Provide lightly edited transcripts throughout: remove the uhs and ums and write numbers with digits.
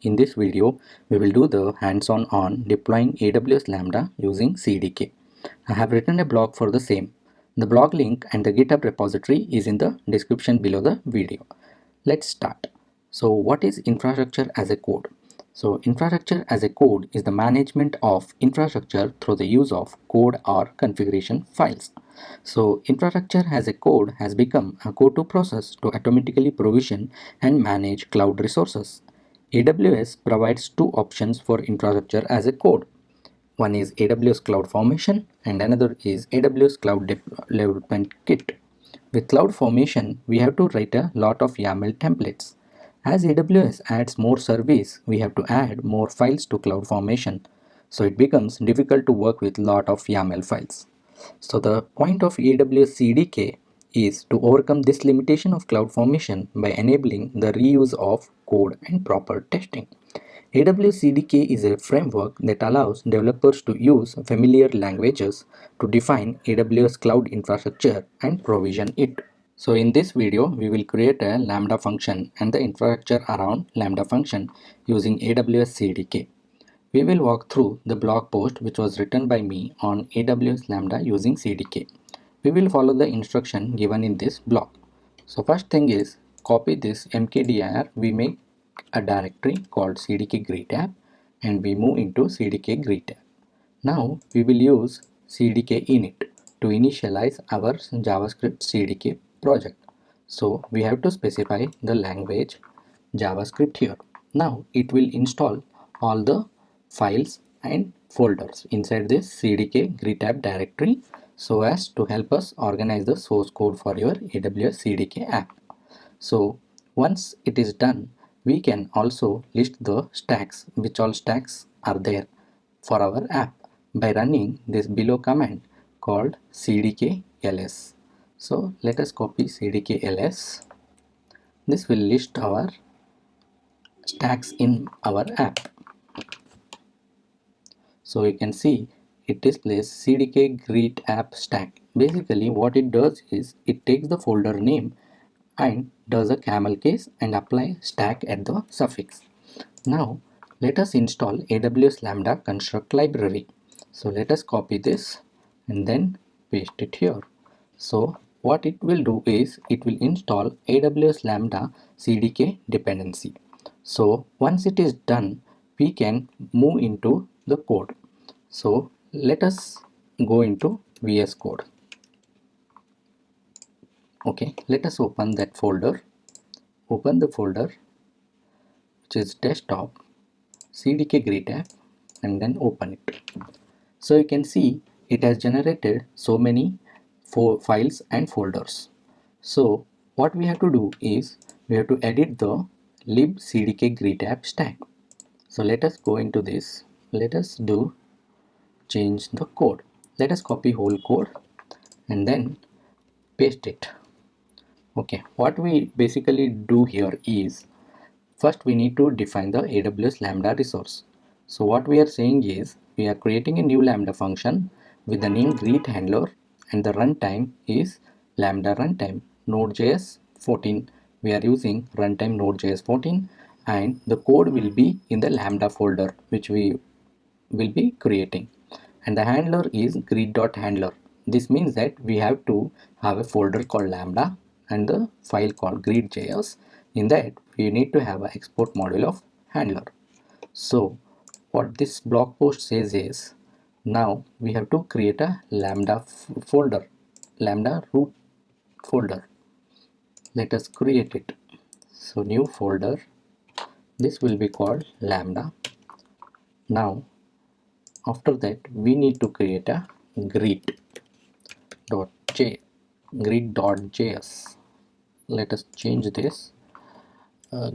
In this video, we will do the hands-on on deploying AWS Lambda using CDK. I have written a blog for the same. The blog link and the GitHub repository is in the description below the video. Let's start. So what is infrastructure as a code? So infrastructure as a code is the management of infrastructure through the use of code or configuration files. So infrastructure as a code has become a go-to process to automatically provision and manage cloud resources. AWS provides two options for infrastructure as a code. One is AWS CloudFormation and another is AWS Cloud Development Kit. With CloudFormation, we have to write a lot of YAML templates. As AWS adds more service, we have to add more files to CloudFormation. So it becomes difficult to work with lot of YAML files. So the point of AWS CDK is to overcome this limitation of CloudFormation by enabling the reuse of code and proper testing. AWS CDK is a framework that allows developers to use familiar languages to define AWS cloud infrastructure and provision it. So in this video, we will create a Lambda function and the infrastructure around Lambda function using AWS CDK. We will walk through the blog post which was written by me on AWS Lambda using CDK. We will follow the instruction given in this blog. So first thing is copy this mkdir, we make a directory called CDK Greet app and we move into CDK Greet app. Now we will use CDK init to initialize our JavaScript CDK project. So we have to specify the language JavaScript here. Now it will install all the files and folders inside this CDK Greet app directory so as to help us organize the source code for your AWS CDK app. So once it is done, we can also list the stacks, which all stacks are there for our app by running this below command called cdk ls. So let us copy cdk ls. This will list our stacks in our app. So you can see it displays CDK Greet app stack. Basically what it does is it takes the folder name and does a camel case and apply stack at the suffix. Now let us install AWS Lambda construct library. So let us copy this and then paste it here. So what it will do is it will install AWS Lambda CDK dependency. So once it is done, we can move into the code. So let us go into VS Code. Okay, let us open that folder. Open the folder which is desktop CDK Greet app and then open it. So you can see it has generated so many files and folders. So what we have to do is we have to edit the lib CDK Greet app stack. So let us go into this. Let us change the code. Let us copy whole code and then paste it. Okay, what we basically do here is first we need to define the AWS Lambda resource. So what we are saying is we are creating a new Lambda function with the name greet handler and the runtime is Lambda runtime Node.js 14. We are using runtime Node.js 14 and the code will be in the Lambda folder which we will be creating. And the handler is greet.handler. This means that we have to have a folder called Lambda and the file called greet.js. In that we need to have an export module of handler. So what this blog post says is now we have to create a Lambda folder, Lambda root folder. Let us create it. So new folder, this will be called Lambda. Now after that we need to create a greet.js. Let us change this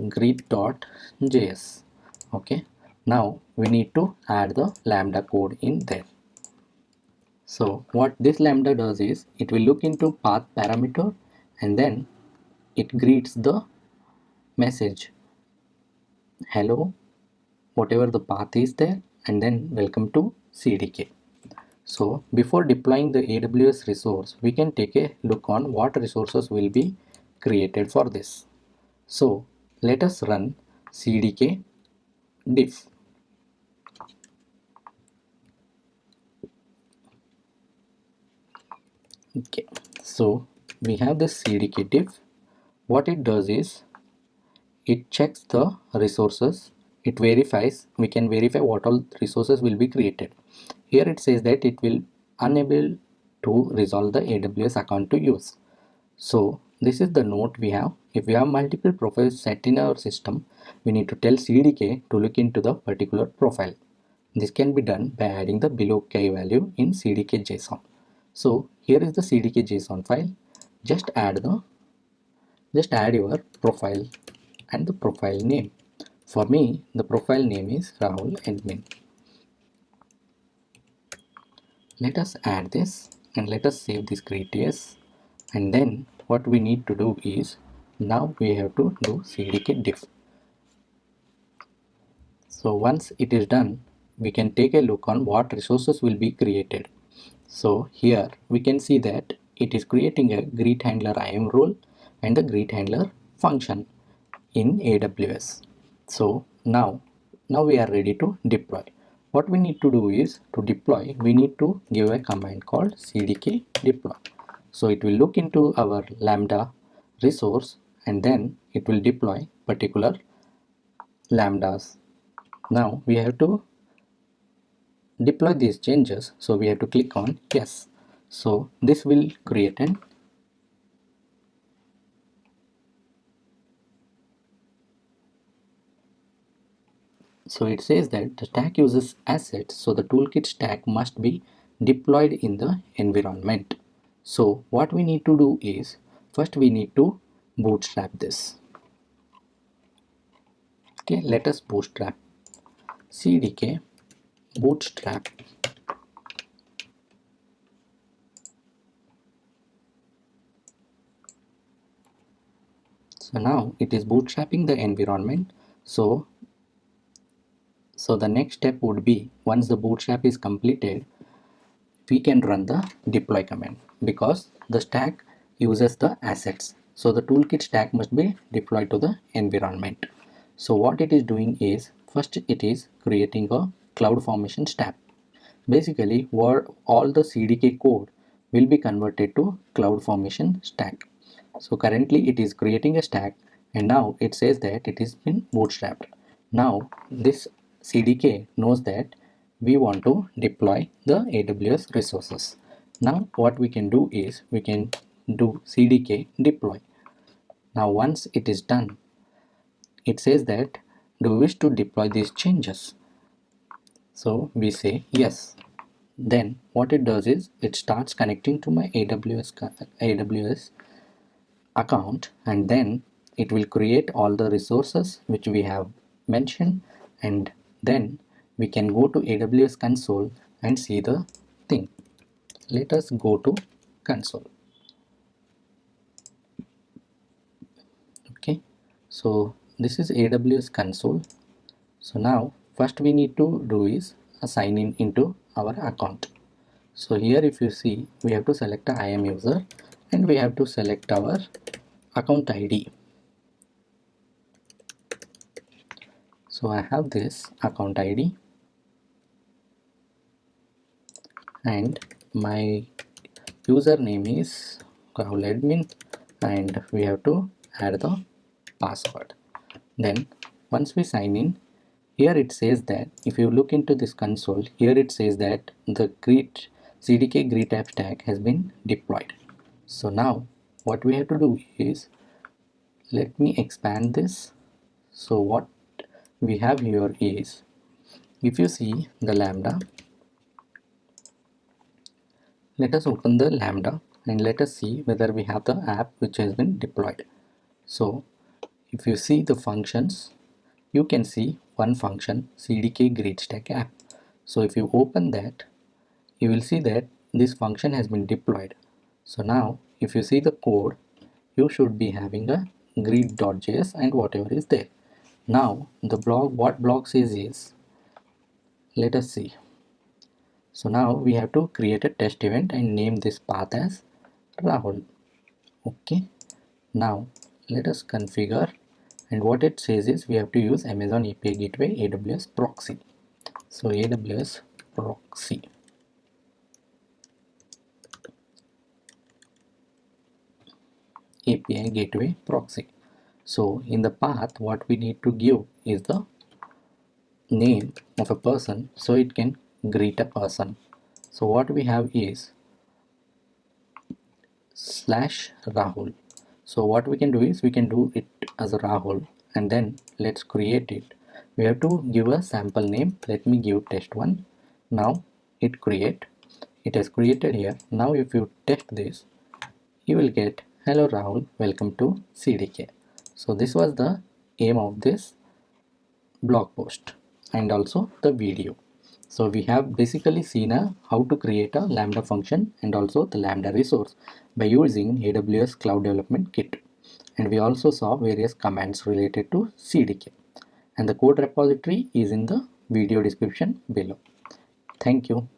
greet.js. Okay, now we need to add the Lambda code in there. So what this Lambda does is it will look into path parameter and then it greets the message hello, whatever the path is there, and then welcome to CDK. So before deploying the AWS resource, we can take a look on what resources will be created for this. So let us run CDK diff. Okay, so we have this CDK diff. What it does is it checks the resources. It verifies, we can verify what all resources will be created. Here it says that it will unable to resolve the AWS account to use. So this is the note we have. If we have multiple profiles set in our system, we need to tell CDK to look into the particular profile. This can be done by adding the below key value in CDK JSON. So here is the CDK JSON file. Just add your profile and the profile name. For me, the profile name is Rahul Admin. Let us add this and let us save this create.ts. And then what we need to do is, now we have to do CDK diff. So once it is done, we can take a look on what resources will be created. So here we can see that it is creating a greet handler IAM role and the greet handler function in AWS. So now we are ready to deploy. What we need to do is, to deploy, we need to give a command called cdk deploy. So it will look into our Lambda resource and then it will deploy particular Lambdas. Now we have to deploy these changes, so we have to click on yes. So this will create an so it says that the stack uses assets, so the toolkit stack must be deployed in the environment. So what we need to do is, first we need to bootstrap this. Okay, let us bootstrap cdk bootstrap. So now it is bootstrapping the environment. So the next step would be, once the bootstrap is completed, we can run the deploy command, because the stack uses the assets. So the toolkit stack must be deployed to the environment. So what it is doing is, first it is creating a CloudFormation stack. Basically, what all the CDK code will be converted to CloudFormation stack. So currently it is creating a stack and now it says that it is been bootstrapped. Now this CDK knows that we want to deploy the AWS resources. Now what we can do is, we can do CDK deploy. Now once it is done, it says that, do you wish to deploy these changes? So we say yes. Then what it does is, it starts connecting to my AWS account, and then it will create all the resources which we have mentioned, and then we can go to AWS console and see the thing. Let us go to console. Okay, so this is AWS console. So now first we need to do is sign in into our account. So here if you see, we have to select a IAM user and we have to select our account ID. So I have this account ID and my username is Rahul Admin, and we have to add the password. Then once we sign in, here it says that, if you look into this console, here it says that the CDK greet app stack has been deployed. So now what we have to do is, let me expand this. So what we have here is, if you see the Lambda, let us open the Lambda and let us see whether we have the app which has been deployed. So if you see the functions, you can see one function, CDK greet stack app. So if you open that, you will see that this function has been deployed. So now if you see the code, you should be having a greet.js and whatever is there. Now the blog, what blog says is, let us see. So now we have to create a test event and name this path as Rahul. Okay, now let us configure and what it says is we have to use Amazon API Gateway AWS proxy. So AWS proxy, API Gateway proxy. So in the path, what we need to give is the name of a person so it can greet a person. So what we have is /Rahul. So what we can do is we can do it as a Rahul, and then let's create it. We have to give a sample name. Let me give test1. Now it has created here. Now if you test this, you will get hello Rahul, welcome to CDK. So this was the aim of this blog post and also the video. So we have basically seen how to create a Lambda function and also the Lambda resource by using AWS Cloud Development Kit. And we also saw various commands related to CDK. And the code repository is in the video description below. Thank you.